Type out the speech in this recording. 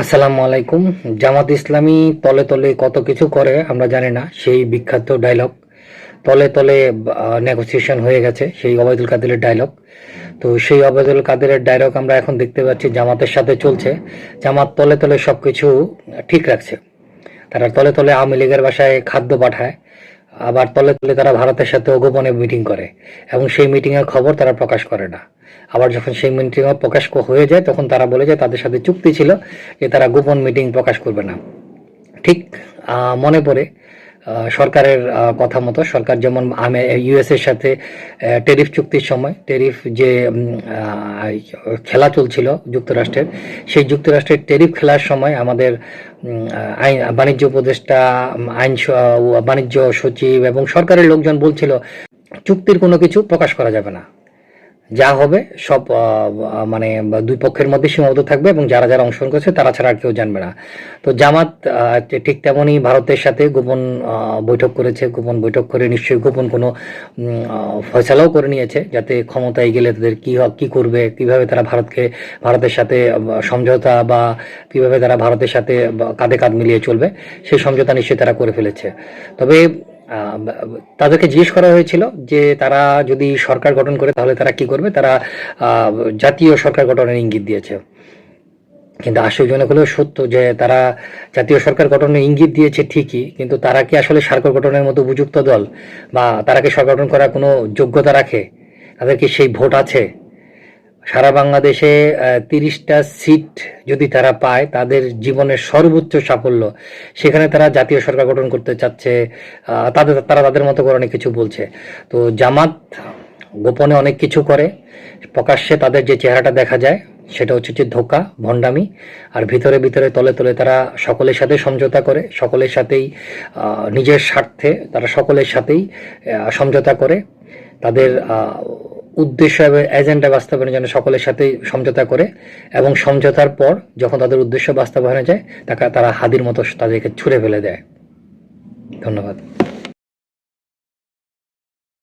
আসসালামু আলাইকুম। জামাত ইসলামী তলে তলে কত কিছু করে আমরা জানি না, সেই বিখ্যাত ডায়লগ তলে তলে নেগোসিয়েশন হয়ে গেছে, সেই ওবায়দুল কাদেরের ডায়লগ। তো সেই ওবায়দুল কাদেরের ডায়লগ আমরা এখন দেখতে পাচ্ছি জামাতের সাথে চলছে। জামাত তলে তলে সব কিছু ঠিক রাখছে। তারা তলে তলে আওয়ামী লীগের বাসায় খাদ্য পাঠায়, আবার তলে তলে তারা ভারতের সাথে গোপনে মিটিং করে এবং সেই মিটিংয়ের খবর তারা প্রকাশ করে না। আবার যখন সেই মিটিং প্রকাশ হয়ে যায় তখন তারা বলে যে তাদের সাথে চুক্তি ছিল যে তারা গোপন মিটিং প্রকাশ করবে না। ঠিক মনে পড়ে সরকারের কথা মতো, সরকার যেমন ইউএস এর সাথে টেরিফ চুক্তির সময় টেরিফ যে খেলা চলছিল যুক্তরাষ্ট্রের, সেই যুক্তরাষ্ট্রের টেরিফ খেলার সময় আমাদের আইন বাণিজ্য উপদেষ্টা, বাণিজ্য সচিব এবং সরকারের লোকজন বলছিল চুক্তির কোনো কিছু প্রকাশ করা যাবে না, যা হবে সব মানে দুই পক্ষের মধ্যে সীমাবদ্ধ থাকবে এবং যারা যারা অংশগ্রহণ করছে তারা ছাড়া আর কেউ জানবে না। তো জামাত ঠিক তেমনই ভারতের সাথে গোপন বৈঠক করেছে, গোপন বৈঠক করে নিশ্চয়ই গোপন কোনো ফয়সালাও করে নিয়েছে, যাতে ক্ষমতায় গেলে তাদের কি করবে, কিভাবে তারা ভারতের সাথে সমঝোতা বা কিভাবে তারা ভারতের সাথে কাঁধে কাঁধ মিলিয়ে চলবে, সেই সমঝোতা নিশ্চয়ই তারা করে ফেলেছে। তবে তাদেরকে জিজ্ঞেস করা হয়েছিল যে তারা যদি সরকার গঠন করে তাহলে তারা কি করবে, তারা জাতীয় সরকার গঠনের ইঙ্গিত দিয়েছে। কিন্তু আশ্চর্যজনক হলেও সত্য যে তারা জাতীয় সরকার গঠনের ইঙ্গিত দিয়েছে ঠিকই, কিন্তু তারা কি আসলে সরকার গঠনের মতো উপযুক্ত দল, বা তারা কি সরকার গঠন করার কোনো যোগ্যতা রাখে? তাদের কি সেই ভোট আছে? সারা বাংলাদেশে 30টা সিট যদি তারা পায়, তাদের জীবনের সর্বোচ্চ সাফল্য। সেখানে তারা জাতীয় সরকার গঠন করতে চাচ্ছে, তারা তাদের মতো করে অনেক কিছু বলছে। তো জামাত গোপনে অনেক কিছু করে, প্রকাশ্যে তাদের যে চেহারাটা দেখা যায় সেটা হচ্ছে যে ধোঁকা, ভণ্ডামি, আর ভিতরে ভিতরে তলে তলে তারা সকলের সাথে সমঝোতা করে, সকলের সাথেই নিজের স্বার্থে তারা সকলের সাথেই সমঝোতা করে, তাদের উদ্দেশ্য এবং এজেন্ডা বাস্তবায়নের জন্য সকলের সাথেই সমঝোতা করে, এবং সমঝোতার পর যখন তাদের উদ্দেশ্য বাস্তবায়নে যায় তারা হাদির মতো তাদেরকে ছুঁড়ে ফেলে দেয়। ধন্যবাদ।